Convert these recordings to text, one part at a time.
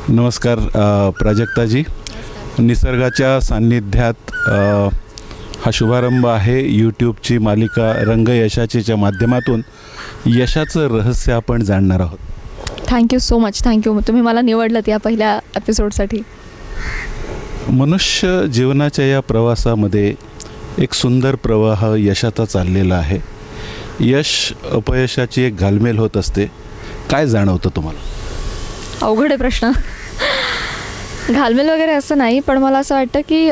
नमस्कार प्राजक्ताजी. निसर्गाच्या सान्निध्यात हा शुभारंभ आहे यूट्यूबची मालिका रंग यशाचेच्या माध्यमातून यशाचं रहस्य आपण जाणणार आहोत. Thank you so much. थँक्यू, तुम्ही मला निवडलं या पहिल्या एपिसोडसाठी. मनुष्य जीवनाच्या या प्रवासामध्ये एक सुंदर प्रवाह यशाचा चाललेला आहे. यश अपयशाची एक घालमेल होत असते. काय जाणवतं तुम्हाला? अवघड आहे प्रश्न. घालमेल वगैरे असं नाही, पण मला असं वाटतं की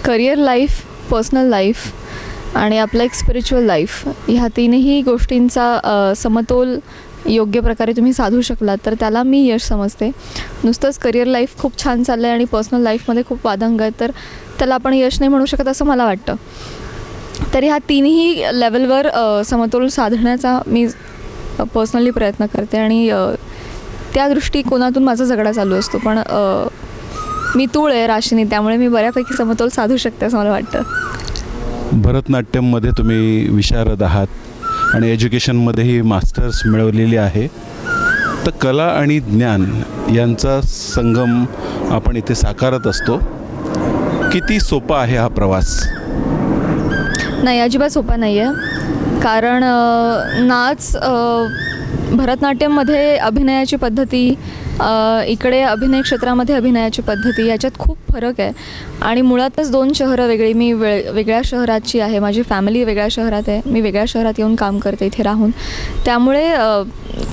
करिअर लाईफ, पर्सनल लाईफ आणि आपलं एक स्पिरिच्युअल लाईफ, ह्या तीनही गोष्टींचा समतोल योग्य प्रकारे तुम्ही साधू शकलात तर त्याला मी यश समजते. नुसतंच करिअर लाईफ खूप छान चाललं आहे आणि पर्सनल लाईफमध्ये खूप वादंग आहेत तर त्याला आपण यश नाही म्हणू शकत असं मला वाटतं. तरी ह्या तीनही लेवलवर समतोल साधण्याचा मी पर्सनली प्रयत्न करते आणि त्या दृष्टिकोनातून माझा झगडा चालू असतो. पण मी तूळ आहे राशिनी, त्यामुळे मी बऱ्यापैकी समतोल साधू शकते असं मला वाटतं. भरतनाट्यममध्ये तुम्ही विशारद आहात आणि एज्युकेशनमध्येही मास्टर्स मिळवलेली आहे. तर कला आणि ज्ञान यांचा संगम आपण इथे साकारत असतो. किती सोपा आहे हा प्रवास? नाही, अजिबात सोपा नाही आहे. कारण नाच, भरतनाट्यममध्ये अभिनयाची पद्धती, इकडे अभिनय क्षेत्रामध्ये अभिनयाची पद्धती, याच्यात खूप फरक आहे. आणि मुळातच दोन शहरं वेगळी. मी वेगळ्या शहराची आहे, माझी फॅमिली वेगळ्या शहरात आहे, मी वेगळ्या शहरात येऊन काम करते इथे राहून. त्यामुळे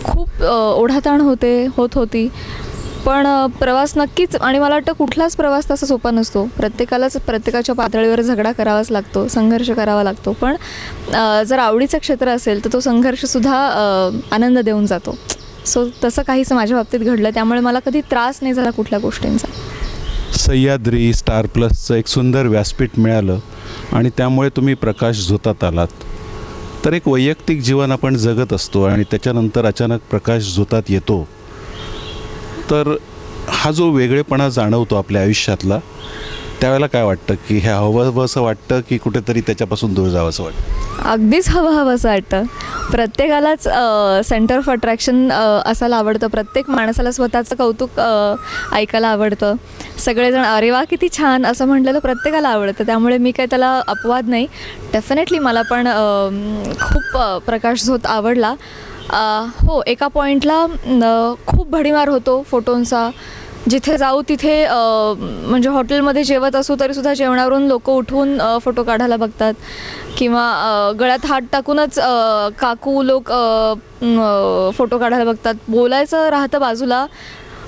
खूप ओढाताण होत होती. पण प्रवास नक्कीच, आणि मला वाटतं कुठलाच प्रवास तसा सोपा नसतो. प्रत्येकालाच प्रत्येकाच्या पातळीवर झगडा करावाच लागतो, संघर्ष करावा लागतो. पण जर आवडीचं क्षेत्र असेल तर तो संघर्षसुद्धा आनंद देऊन जातो. सो तसं काहीच माझ्या बाबतीत घडलं, त्यामुळे मला कधी त्रास नाही झाला कुठल्या गोष्टींचा. सह्याद्री स्टार प्लसचं एक सुंदर व्यासपीठ मिळालं आणि त्यामुळे तुम्ही प्रकाश झोतात आलात. तर एक वैयक्तिक जीवन आपण जगत असतो आणि त्याच्यानंतर अचानक प्रकाश झोतात येतो. तर हा जो वेगळेपणा जाणवतो आपल्या आयुष्यातला, त्यावेळेला काय वाटतं की हे हवं असं वाटतं की कुठेतरी त्याच्यापासून दूर जावं असं वाटतं? अगदीच हवं असं वाटतं. प्रत्येकालाच सेंटर ऑफ अट्रॅक्शन असायला आवडतं. प्रत्येक माणसाला स्वतःचं कौतुक ऐकायला आवडतं. सगळेजण अरे वा किती छान असं म्हटलेलं प्रत्येकाला आवडतं. त्यामुळे मी काही त्याला अपवाद नाही. डेफिनेटली मला पण खूप प्रकाश झोत आवडला. हो, एका पॉईंटला खूप भडीमार होतो फोटोंचा. जिथे जाऊ तिथे म्हणजे हॉटेलमध्ये जेवत असू तरीसुद्धा जेवणावरून लोक उठून फोटो काढायला बघतात, किंवा गळ्यात हात टाकूनच काकू लोक फोटो काढायला बघतात. बोलायचं राहतं बाजूला,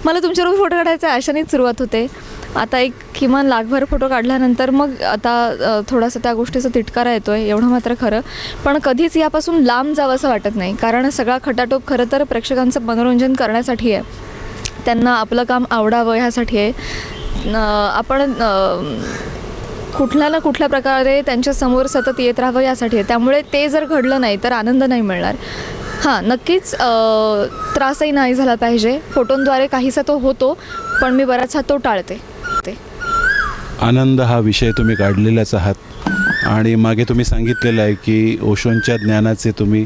मला तुमच्याबरोबर फोटो काढायचा आहे अशानेच सुरुवात होते. आता एक किमान लाखभर फोटो काढल्यानंतर मग आता थोडासा त्या गोष्टीचा तिटकारा येतो आहे, एवढं मात्र खरं. पण कधीच यापासून लांब जावं असं वाटत नाही, कारण सगळा खटाटोप खरं तर प्रेक्षकांचं मनोरंजन करण्यासाठी आहे, त्यांना आपलं काम आवडावं ह्यासाठी आहे. आपण कुठल्या ना कुठल्या प्रकारे त्यांच्यासमोर सतत येत राहावं यासाठी आहे. त्यामुळे ते जर घडलं नाही तर आनंद नाही मिळणार. हां, नक्कीच त्रासही नाही झाला पाहिजे. फोटोंद्वारे काहीसा तो होतो, पण मी बराचसा तो टाळते. आनंद हा विषय तुम्ही काढलेलाच आहात आणि मागे तुम्ही सांगितलेलं आहे की ओशोंच्या ज्ञानाचे तुम्ही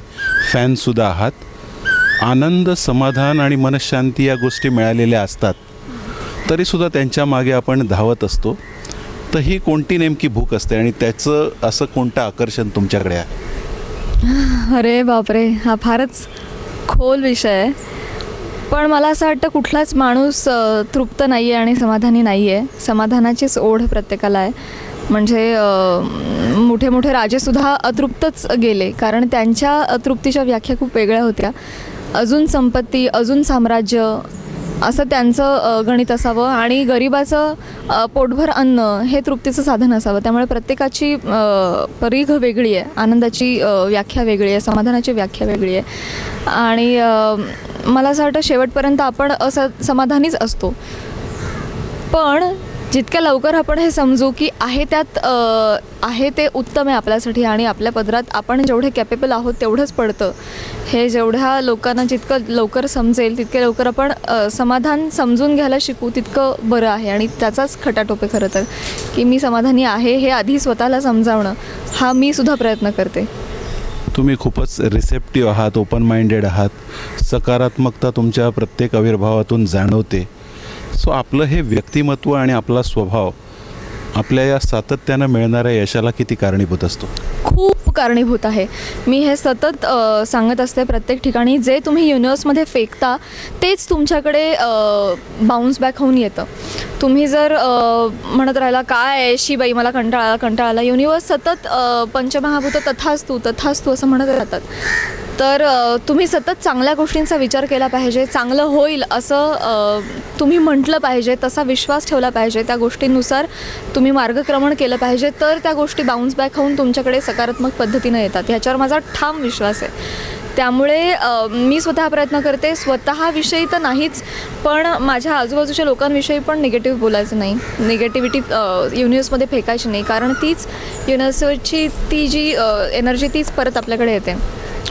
फॅनसुद्धा आहात. आनंद, समाधान आणि मनशांती या गोष्टी मिळालेल्या असतात तरीसुद्धा त्यांच्या मागे आपण धावत असतो. तर ही कोणती नेमकी भूक असते आणि त्याचं असं कोणतं आकर्षण तुमच्याकडे आहे? अरे बापरे, हा फारच खोल विषय आहे. पण मला असं वाटतं कुठलाच माणूस तृप्त नाही आहे आणि समाधानी नाही आहे. समाधानाचीच ओढ प्रत्येकाला आहे. म्हणजे मोठे मोठे राजेसुद्धा अतृप्तच गेले, कारण त्यांच्या तृप्तीच्या व्याख्या खूप वेगळ्या होत्या. अजून संपत्ती, अजून साम्राज्य, असं त्यांचं गणित असावं आणि गरिबाचं पोटभर अन्न हे तृप्तीचं साधन असावं. त्यामुळे प्रत्येकाची परीघ वेगळी आहे, आनंदाची व्याख्या वेगळी आहे, समाधानाची व्याख्या वेगळी आहे. आणि मला असं वाटतं शेवटपर्यंत आपण समाधानीच असतो. पण जितक्या लवकर आपण हे समजू की आहे ते उत्तम आहे आपल्यासाठी आणि आपल्या पदरात आपण जेवढे कॅपेबल आहोत तेवढंच पडतं, हे जेवढ्या लोकांना जितकं लवकर समजेल तितके लवकर आपण समाधान समजून घ्यायला शिकू तितकं बरं आहे. आणि त्याचाच खटाटोप आहे खरं तर, की मी समाधानी आहे हे आधी स्वतःला समजावणं, हा मी सुद्धा प्रयत्न करते. तुम्ही खूपच रिसेप्टिव्ह आहात, ओपन माइंडेड आहात. सकारात्मकता तुमच्या प्रत्येक आविर्भावातून जाणवते सो आपलं हे व्यक्तिमत्व आणि आपला स्वभाव आपल्या या सातत्यानं मिळणाऱ्या यशाला किती कारणीभूत असतो? खूप कारणीभूत आहे. मी हे सतत सांगत असते प्रत्येक ठिकाणी, जे तुम्ही युनिवर्समध्ये फेकता तेच तुमच्याकडे बाउन्स बॅक होऊन येतं. तुम्ही जर म्हणत राहिला काय आहे शी बाई मला कंटाळा आला, युनिवर्स सतत पंचमहाभूत तथास्तू असं म्हणत राहतात. तर तुम्ही सतत चांगल्या गोष्टींचा विचार केला पाहिजे, चांगलं होईल असं तुम्ही म्हटलं पाहिजे, तसा विश्वास ठेवला पाहिजे, त्या गोष्टींनुसार तुम्ही मार्गक्रमण केलं पाहिजे, तर त्या गोष्टी बाउन्स बॅक होऊन तुमच्याकडे सकारात्मक पद्धतीनं येतात. ह्याच्यावर माझा ठाम विश्वास आहे. त्यामुळे मी स्वतः प्रयत्न करते, स्वतःविषयी तर नाहीच पण माझ्या आजूबाजूच्या लोकांविषयी पण निगेटिव्ह बोलायचं नाही, निगेटिव्हिटी युनिवर्समध्ये फेकायची नाही, कारण तीच युनिवर्सची ती जी एनर्जी तीच परत आपल्याकडे येते.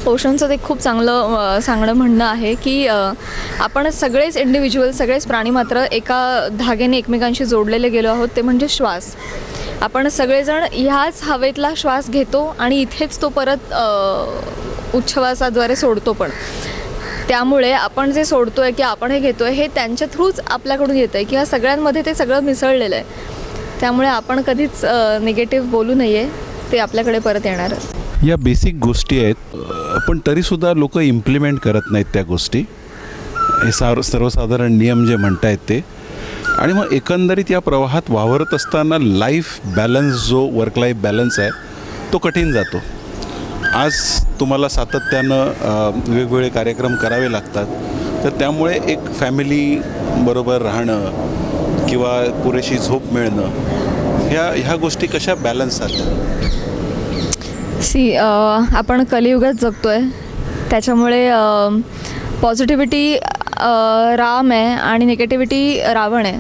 ओशोंचं ते खूप चांगलं सांगणं म्हणणं आहे की आपण सगळेच इंडिव्हिज्युअल, सगळेच प्राणी मात्र एका धाग्याने एकमेकांशी जोडलेले गेलो आहोत, ते म्हणजे श्वास. आपण सगळेजण ह्याच हवेतला श्वास घेतो आणि इथेच तो परत उच्छ्वासाद्वारे सोडतो पण. त्यामुळे आपण जे सोडतो आहे की आपण हे घेतो आहे हे त्यांच्या थ्रूच आपल्याकडून येतं आहे किंवा सगळ्यांमध्ये ते सगळं मिसळलेलं आहे. त्यामुळे आपण कधीच निगेटिव्ह बोलू नये, ते आपल्याकडे परत येणार. या बेसिक गोष्टी आहेत पण तरीसुद्धा लोक इम्प्लिमेंट करत नाहीत त्या गोष्टी, हे सर्वसाधारण नियम जे म्हणतायत ते. आणि मग एकंदरीत या प्रवाहात वावरत असताना लाईफ बॅलन्स, जो वर्क लाईफ बॅलन्स आहे तो कठीण जातो. आज तुम्हाला सातत्यानं वेगवेगळे कार्यक्रम करावे लागतात, तर त्यामुळे एक फॅमिली बरोबर राहणं किंवा पुरेशी झोप मिळणं, ह्या गोष्टी कशा बॅलन्स झाल्या? आपण कलियुगात जगतो आहे, त्याच्यामुळे पॉझिटिव्हिटी राम आहे आणि निगेटिव्हिटी रावण आहे.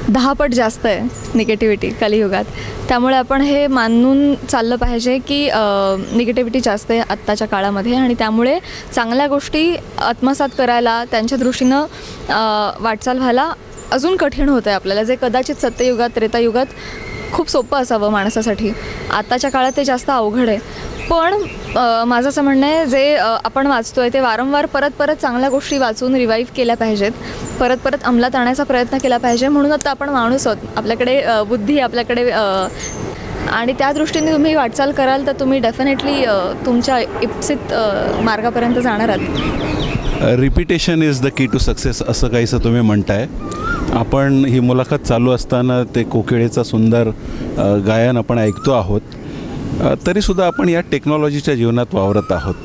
10 पट जास्त आहे निगेटिव्हिटी कलियुगात. त्यामुळे आपण हे मानून चाललं पाहिजे की निगेटिव्हिटी जास्त आहे आत्ताच्या काळामध्ये, आणि त्यामुळे चांगल्या गोष्टी आत्मसात करायला, त्यांच्या दृष्टीनं वाटचाल व्हायला अजून कठीण होतं आहे आपल्याला. जे कदाचित सत्ययुगात, त्रेतायुगात खूप सोपं असावं माणसासाठी, आत्ताच्या काळात ते जास्त अवघड आहे. पण माझं असं म्हणणं आहे, जे आपण वाचतो आहे ते वारंवार परत चांगल्या गोष्टी वाचून रिवाईव्ह केल्या पाहिजेत, परत अंमलात आणण्याचा प्रयत्न केला पाहिजे. म्हणून आता आपण माणूस आहोत, आपल्याकडे बुद्धी, आपल्याकडे आणि त्या दृष्टीने तुम्ही वाटचाल कराल तर तुम्ही डेफिनेटली तुमच्या इप्सित मार्गापर्यंत जाणार आहात. Repetition is the key to success असं काहीसं तुम्ही म्हणताय. आपण ही मुलाखत चालू असताना ते कोकिळेचा सुंदर गायन आपण ऐकतो आहोत, तरीसुद्धा आपण या टेक्नॉलॉजीच्या जीवनात वावरत आहोत.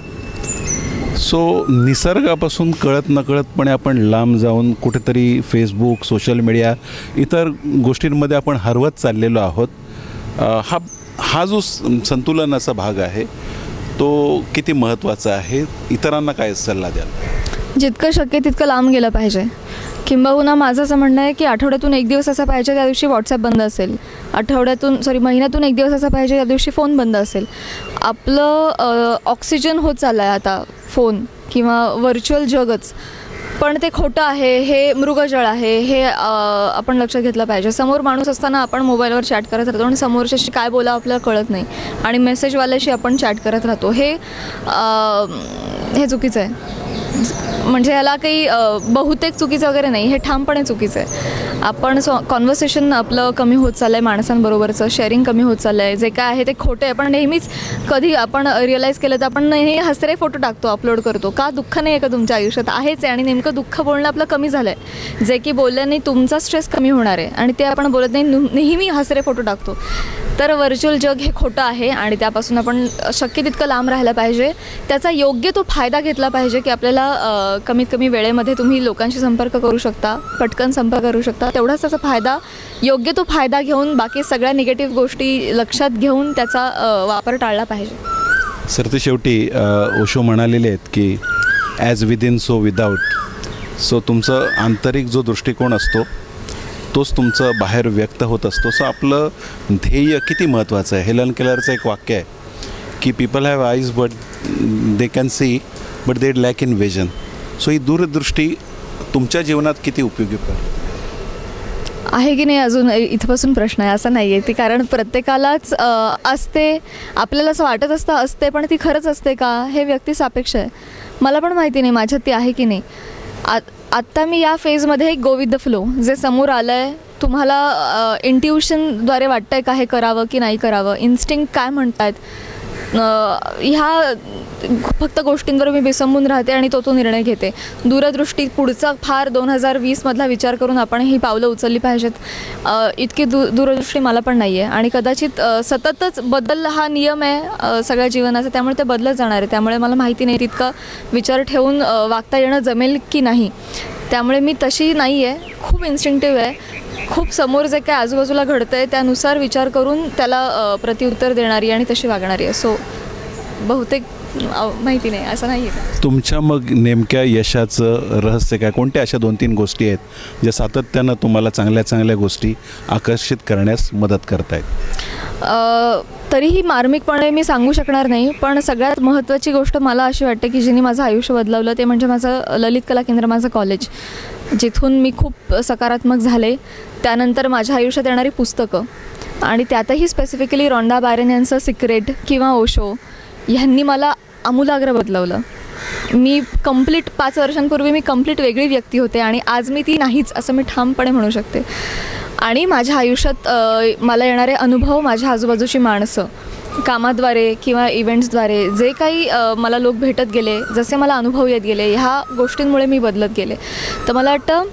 सो निसर्गापासून कळत नकळतपणे आपण लांब जाऊन कुठेतरी फेसबुक, सोशल मीडिया, इतर गोष्टींमध्ये आपण हरवत चाललेलो आहोत. हा जो संतुलनाचा भाग आहे तो किती महत्त्वाचा आहे? इतरांना काय सल्ला द्याल? जितकं शक्य तितकं लांब गेलं पाहिजे. किंबहुना माझं असं म्हणणं आहे की आठवड्यातून एक दिवस असा पाहिजे त्या दिवशी व्हॉट्सॲप बंद असेल, महिन्यातून एक दिवस असा पाहिजे त्या दिवशी फोन बंद असेल. आपलं ऑक्सिजन होत चाललं आहे आता फोन किंवा व्हर्च्युअल जगच, पण ते खोटं आहे, हे मृगजळ आहे, हे आपण लक्षात घेतलं पाहिजे. समोर माणूस असताना आपण मोबाईलवर चॅट करत राहतो आणि समोरच्याशी काय बोला आपल्याला कळत नाही, आणि मेसेजवाल्याशी आपण चॅट करत राहतो. हे चुकीचं आहे. म्हणजे याला काही बहुतेक चुकीचं वगैरे नाही, हे ठामपणे चुकीचं आहे. आपण कॉन्व्हर्सेशन आपलं कमी होत चाललं आहे, माणसांबरोबरचं शेअरिंग कमी होत चाललं आहे. जे काय आहे ते खोटं आहे. पण नेहमीच कधी आपण रिअलाईज केलं तर आपण नेहमी हसरे फोटो टाकतो, अपलोड करतो. का? दुःख नाही आहे का तुमच्या आयुष्यात? आहेच आहे, आणि नेमकं दुःख बोलणं आपलं कमी झालं आहे. जे की बोलल्याने तुमचा स्ट्रेस कमी होणार आहे, आणि ते आपण बोलत नाही, नेहमी हसरे फोटो टाकतो. तर व्हर्च्युअल जग हे खोटं आहे आणि त्यापासून आपण शक्य तितकं लांब राहायला पाहिजे. त्याचा योग्य तो फायदा घेतला पाहिजे की आपल्याला कमीत कमी वेळेमध्ये तुम्ही लोकांशी संपर्क करू शकता, पटकन संपर्क करू शकता. तेवढाच त्याचा फायदा, योग्य तो फायदा घेऊन बाकी सगळ्या निगेटिव्ह गोष्टी लक्षात घेऊन त्याचा वापर टाळला पाहिजे. सर, ते शेवटी ओशो म्हणालेले आहेत की as within so without. So तुमचं आंतरिक जो दृष्टिकोन असतो तोच तुमचं बाहेर व्यक्त होत असतो. सो आपलं ध्येय किती महत्त्वाचं आहे. हेलन केलरचं एक वाक्य आहे की people have eyes but they can see but they lack in vision. So ही दूरदृष्टी तुमच्या जीवनात किती उपयोगी पडते आहे की नाही अजून इथपासून प्रश्न आहे. असं नाही आहे ती, कारण प्रत्येकालाच असते. आपल्याला असं वाटत असते, पण ती खरंच असते का हे व्यक्तिसापेक्ष आहे. मला पण माहिती नाही माझ्यात ती आहे की नाही. आत्ता मी या फेजमध्ये गो विथ द फ्लो, जे समोर आलं आहे तुम्हाला इंट्युशनद्वारे वाटतं आहे का हे करावं की नाही करावं, इन्स्टिंक्ट काय म्हणतात, ह्या फक्त गोष्टींवर मी विसंबून राहते आणि तो निर्णय घेते. दूरदृष्टी पुढचा फार 2020मधला विचार करून आपण ही पावलं उचलली पाहिजेत, इतकी दूरदृष्टी मला पण नाही आहे. आणि कदाचित सततच बदल हा नियम आहे सगळ्या जीवनाचा, त्यामुळे ते बदलत जाणार आहे. त्यामुळे मला माहिती नाही तितका विचार ठेवून वागता येणं जमेल की नाही. त्यामुळे मी तशी नाही आहे, खूप इन्स्टिंक्टिव्ह आहे, खूप समोर जे काय आजूबाजूला घडतं आहे त्यानुसार विचार करून त्याला प्रत्युत्तर देणारी आणि तशी वागणारी आहे. सो बहुतेक माहिती नाही, असं नाही आहे. तुमच्या मग नेमक्या यशाचं रहस्य काय, कोणत्या अशा 2-3 गोष्टी आहेत ज्या सातत्यानं तुम्हाला चांगल्या चांगल्या गोष्टी आकर्षित करण्यास मदत करत आहेत? तरीही मार्मिकपणे मी सांगू शकणार नाही, पण सगळ्यात महत्त्वाची गोष्ट मला अशी वाटते की जिने माझं आयुष्य बदलवलं ते म्हणजे माझं ललित कला केंद्र, माझं कॉलेज, जिथून मी खूप सकारात्मक झाले. त्यानंतर माझ्या आयुष्यात येणारी पुस्तकं, आणि त्यातही स्पेसिफिकली रॉन्डा बारेन यांचं सिक्रेट किंवा ओशो ह्यांनी मला आमूलाग्र बदलवलं. मी कंप्लीट 5 वर्षांपूर्वी मी कंप्लीट वेगळी व्यक्ती होते आणि आज मी ती नाहीच असं मी ठामपणे म्हणू शकते. आणि माझ्या आयुष्यात मला येणारे अनुभव, माझ्या आजूबाजूची माणसं, कामाद्वारे किंवा इव्हेंट्सद्वारे जे काही मला लोक भेटत गेले, जसे मला अनुभव येत गेले, ह्या गोष्टींमुळे मी बदलत गेले. तर मला वाटतं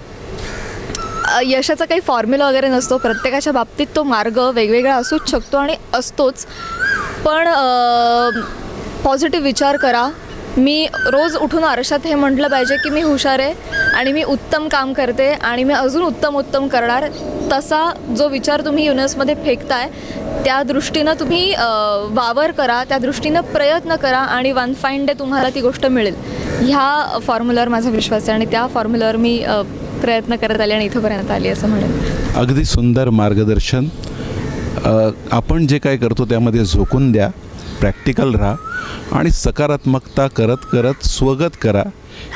यशाचा काही फॉर्म्युला वगैरे नसतो, प्रत्येकाच्या बाबतीत तो मार्ग वेगवेगळा असूच शकतो आणि असतोच. पण पॉझिटिव्ह विचार करा. मी रोज उठून आरशात हे म्हटलं पाहिजे की मी हुशार आहे आणि मी उत्तम काम करते आणि मी अजून उत्तम करणार. तसा जो विचार तुम्ही युनिवर्समध्ये फेकताय त्या दृष्टीनं तुम्ही वावर करा, त्या दृष्टीनं प्रयत्न करा आणि वन फाईन डे तुम्हाला ती गोष्ट मिळेल. ह्या फॉर्म्युलावर माझा विश्वास आहे आणि त्या फॉर्म्युलावर मी प्रयत्न करत आले आणि इथंपर्यंत आली असं म्हणेन. अगदी सुंदर मार्गदर्शन. आपण जे काय करतो त्यामध्ये झोकून द्या, प्रॅक्टिकल राहा आणि सकारात्मकता करत करत स्वगत करा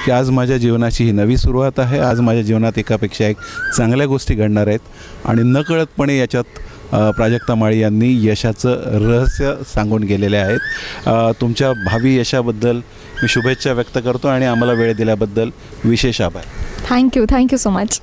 की आज माझ्या जीवनाची ही नवी सुरुवात आहे, आज माझ्या जीवनात एकापेक्षा एक चांगल्या गोष्टी घडणार आहेत. आणि नकळतपणे याच्यात प्राजक्ता माळी यांनी यशाचं रहस्य सांगून गेलेले आहेत. तुमच्या भावी यशाबद्दल मी शुभेच्छा व्यक्त करतो आणि आम्हाला वेळ दिल्याबद्दल विशेष आभार. Thank you so much.